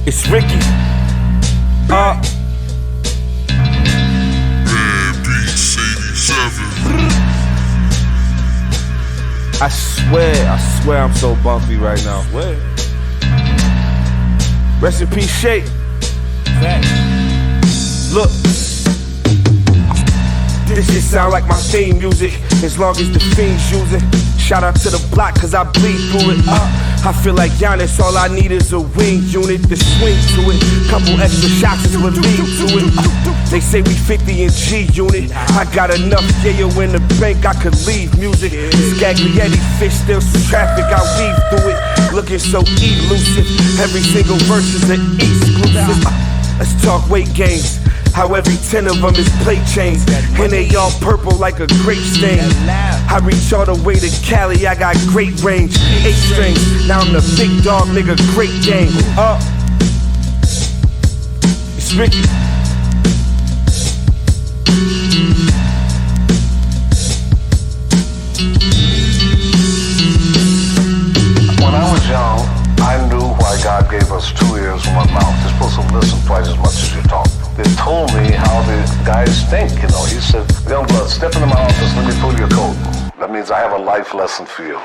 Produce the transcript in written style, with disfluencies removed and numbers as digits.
It's Ricky. I swear I'm so bumpy right now. Rest in peace, Shake. Look, this shit sound like my theme music, as long as the fiends use it. Shout out to the block, cause I bleed through it. I feel like Giannis, all I need is a wing unit to swing to it. Couple extra shots is what lead to it. They say we 50 in G unit. I got enough yayo in the bank, I could leave music. This Gaglietti fish, still some traffic, I weave through it. Looking so elusive, every single verse is an exclusive. Let's talk weight gains. How every 10 of them is plate chains, and they all purple like a grape stain. I reach all the way to Cali, I got great range. 8 strings, now I'm the big dog, nigga, great game. It's Ricky. When I was young, I knew why God gave us 2 ears and 1 mouth. You're supposed to listen twice as much as you talk. They told me how the guys think, you know. He said, young blood, step into my office, let me pull your coat. That means I have a life lesson for you.